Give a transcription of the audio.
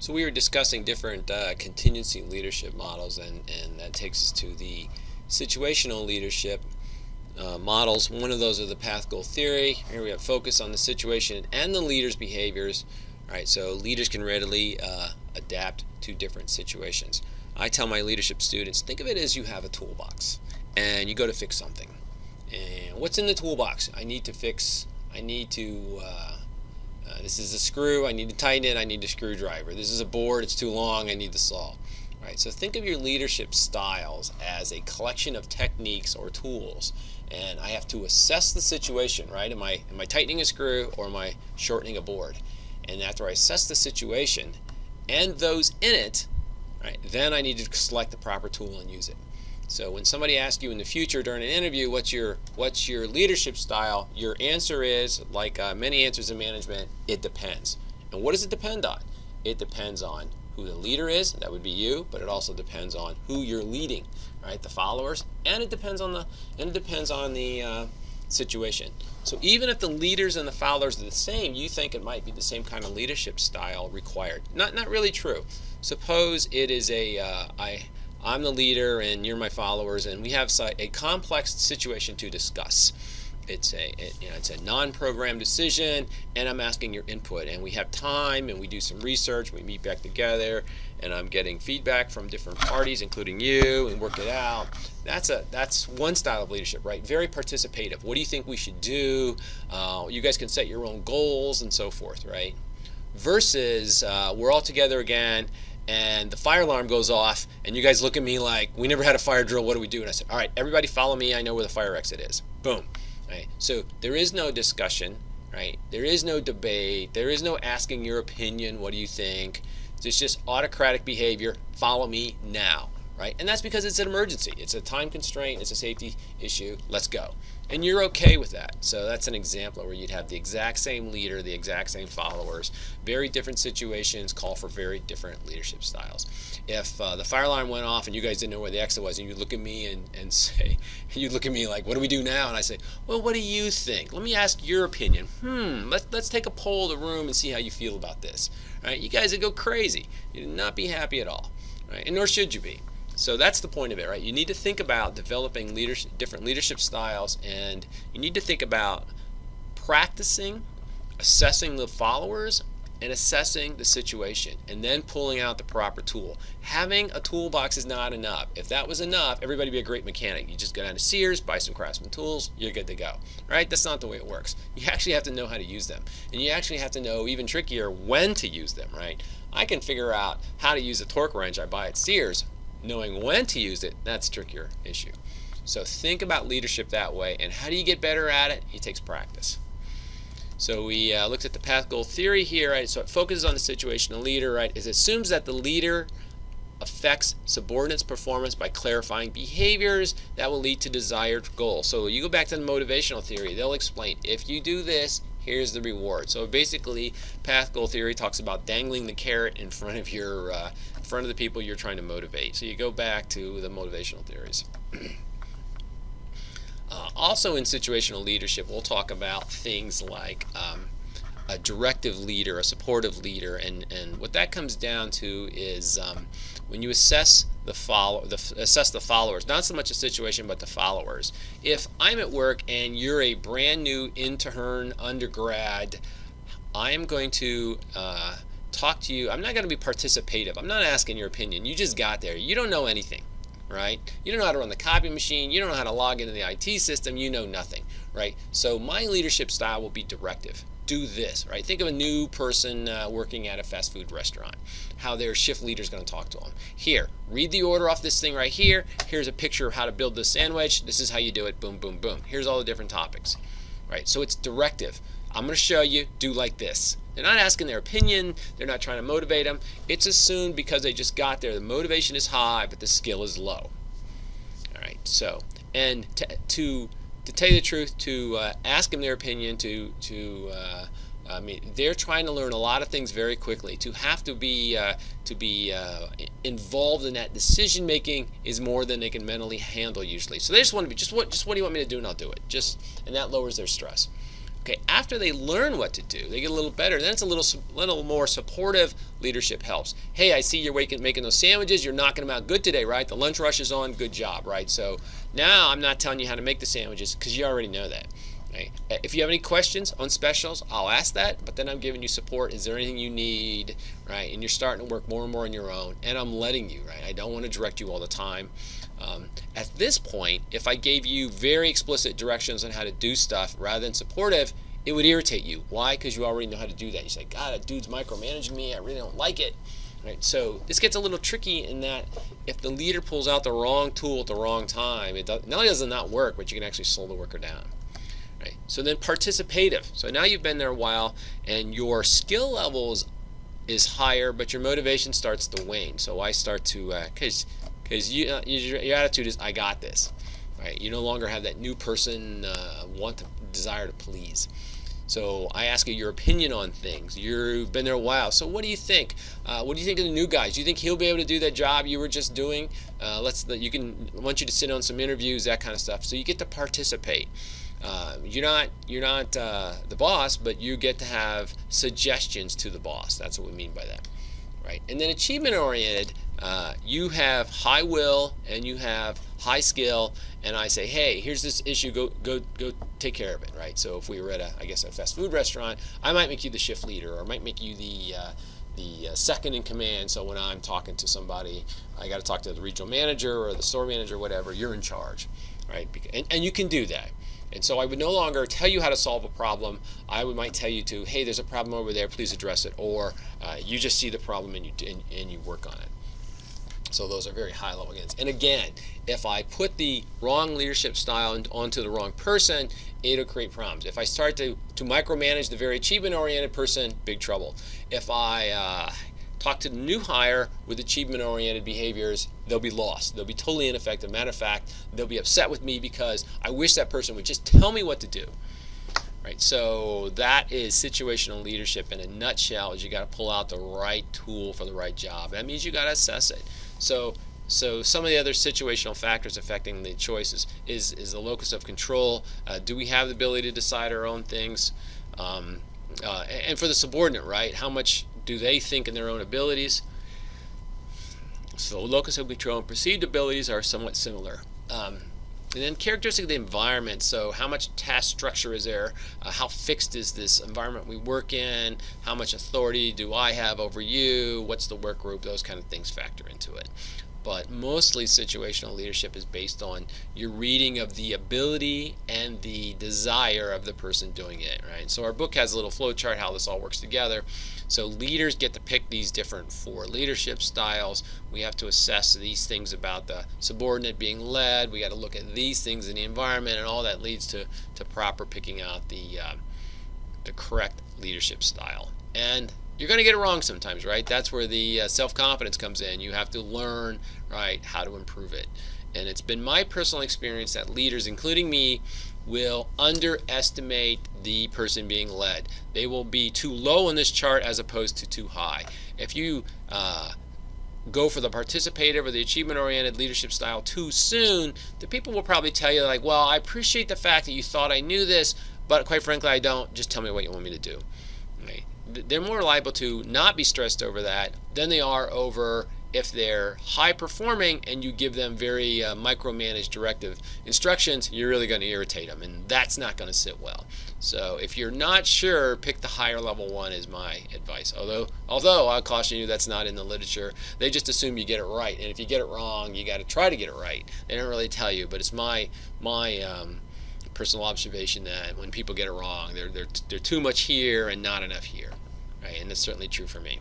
So we were discussing different contingency leadership models, and that takes us to the situational leadership models. One of those are the path goal theory. Here we have focus on the situation and the leader's behaviors. All right, so leaders can readily adapt to different situations. I tell my leadership students, think of it as you have a toolbox and you go to fix something. And what's in the toolbox? This is a screw, I need to tighten it, I need a screwdriver. This is a board, it's too long, I need the saw. Right, so think of your leadership styles as a collection of techniques or tools. And I have to assess the situation, right? Am I tightening a screw or am I shortening a board? And after I assess the situation and those in it, right, then I need to select the proper tool and use it. So when somebody asks you in the future during an interview, what's your leadership style, your answer is, like many answers in management, it depends. And what does it depend on? It depends on who the leader is, that would be you, but it also depends on who you're leading, right? The followers, and it depends on the situation. So even if the leaders and the followers are the same, you think it might be the same kind of leadership style required. Not really true. Suppose it is I'm the leader and you're my followers, and we have a complex situation to discuss. It's a non-programmed decision, and I'm asking your input, and we have time, and we do some research, we meet back together, and I'm getting feedback from different parties, including you, and work it out. That's one style of leadership, right? Very participative. What do you think we should do? You guys can set your own goals and so forth, right? Versus we're all together again, and the fire alarm goes off, and you guys look at me like, we never had a fire drill, what do we do? And I said, all right, everybody follow me, I know where the fire exit is. Boom. Right? So there is no discussion, right? There is no debate, there is no asking your opinion, what do you think? It's just autocratic behavior, follow me now, right? And that's because it's an emergency, it's a time constraint, it's a safety issue, let's go. And you're okay with that. So that's an example where you'd have the exact same leader, the exact same followers, very different situations, call for very different leadership styles. If the fire alarm went off and you guys didn't know where the exit was, and you look at me and say, you look at me like, what do we do now? And I say, well, what do you think? Let me ask your opinion. Let's take a poll of the room and see how you feel about this. All right, you guys would go crazy. You'd not be happy at all, right? And nor should you be. So that's the point of it, right? You need to think about developing different leadership styles, and you need to think about practicing, assessing the followers, and assessing the situation, and then pulling out the proper tool. Having a toolbox is not enough. If that was enough, everybody would be a great mechanic. You just go down to Sears, buy some Craftsman tools, you're good to go, right? That's not the way it works. You actually have to know how to use them, and you actually have to know, even trickier, when to use them, right? I can figure out how to use a torque wrench I buy at Sears. Knowing when to use it, that's a trickier issue. So think about leadership that way, and how do you get better at it? It takes practice. So we looked at the path goal theory here, right? So it focuses on the situational leader, right? It assumes that the leader affects subordinates' performance by clarifying behaviors that will lead to desired goals. So you go back to the motivational theory, they'll explain, if you do this, here's the reward. So basically, path goal theory talks about dangling the carrot in front of the people you're trying to motivate. So you go back to the motivational theories. Also in situational leadership, we'll talk about things like a directive leader, a supportive leader, and what that comes down to is when you assess the followers, not so much the situation but the followers. If I'm at work and you're a brand new intern undergrad, I'm going to talk to you. I'm not going to be participative. I'm not asking your opinion. You just got there. You don't know anything, right? You don't know how to run the copy machine. You don't know how to log into the IT system. You know nothing, right? So my leadership style will be directive. Do this, right? Think of a new person working at a fast food restaurant, how their shift leader is going to talk to them. Here, read the order off this thing right here. Here's a picture of how to build this sandwich. This is how you do it. Boom, boom, boom. Here's all the different topics, right? So it's directive. I'm going to show you, do like this. They're not asking their opinion. They're not trying to motivate them. It's assumed because they just got there. The motivation is high, but the skill is low. All right, so, and to tell you the truth, to ask them their opinion, I mean, they're trying to learn a lot of things very quickly. To have to be involved in that decision making is more than they can mentally handle usually. So they just want to be, just what do you want me to do, and I'll do it. And that lowers their stress. Okay, after they learn what to do, they get a little better. Then it's a little more supportive leadership helps. Hey, I see you're making those sandwiches. You're knocking them out good today, right? The lunch rush is on. Good job, right? So now I'm not telling you how to make the sandwiches because you already know that. Right? If you have any questions on specials, I'll ask that, but then I'm giving you support. Is there anything you need, right? And you're starting to work more and more on your own, and I'm letting you, right? I don't want to direct you all the time. At this point, if I gave you very explicit directions on how to do stuff rather than supportive, it would irritate you. Why? Because you already know how to do that. You say, God, that dude's micromanaging me. I really don't like it. Right? So this gets a little tricky in that if the leader pulls out the wrong tool at the wrong time, not only does it not work, but you can actually slow the worker down. Right? So then participative. So now you've been there a while and your skill levels is higher, but your motivation starts to wane. So I start to, because your attitude is, I got this. Right? You no longer have that new person desire to please. So I ask you your opinion on things. You've been there a while. So what do you think? What do you think of the new guys? Do you think he'll be able to do that job you were just doing? I want you to sit on some interviews, that kind of stuff. So you get to participate. You're not the boss, but you get to have suggestions to the boss. That's what we mean by that, right? And then achievement oriented, you have high will and you have high skill, and I say, hey, here's this issue, go take care of it, right? So if we were at a fast food restaurant, I might make you the shift leader, or I might make you the second in command. So when I'm talking to somebody, I got to talk to the regional manager or the store manager, whatever. You're in charge, right? And you can do that. And so I would no longer tell you how to solve a problem. I might tell you to, hey, there's a problem over there, please address it. Or you just see the problem and you work on it. So those are very high level gains. And again, if I put the wrong leadership style onto the wrong person, it'll create problems. If I start to micromanage the very achievement oriented person, big trouble. If I talk to the new hire with achievement-oriented behaviors, they'll be lost. They'll be totally ineffective. Matter of fact, they'll be upset with me because I wish that person would just tell me what to do. Right? So that is situational leadership in a nutshell. Is you got to pull out the right tool for the right job. That means you got to assess it. So some of the other situational factors affecting the choices is the locus of control. Do we have the ability to decide our own things? And for the subordinate, right? How much do they think in their own abilities? So locus of control and perceived abilities are somewhat similar. And then characteristic of the environment. So how much task structure is there? How fixed is this environment we work in? How much authority do I have over you? What's the work group? Those kind of things factor into it. But mostly situational leadership is based on your reading of the ability and the desire of the person doing it, right? So our book has a little flow chart how this all works together. So leaders get to pick these different 4 leadership styles. We have to assess these things about the subordinate being led. We got to look at these things in the environment, and all that leads to proper picking out the correct leadership style. And you're going to get it wrong sometimes, right? That's where the self-confidence comes in. You have to learn, right, how to improve it. And it's been my personal experience that leaders, including me, will underestimate the person being led. They will be too low on this chart as opposed to too high. If you go for the participative or the achievement-oriented leadership style too soon, the people will probably tell you, like, well, I appreciate the fact that you thought I knew this, but quite frankly, I don't. Just tell me what you want me to do. Right? They're more liable to not be stressed over that than they are over if they're high performing and you give them very micromanaged directive instructions. You're really going to irritate them, and that's not going to sit well. So if you're not sure, pick the higher level one is my advice. Although I'll caution you, that's not in the literature. They just assume you get it right, and if you get it wrong, you got to try to get it right. They don't really tell you, but it's my personal observation that when people get it wrong, they're too much here and not enough here, right? And that's certainly true for me.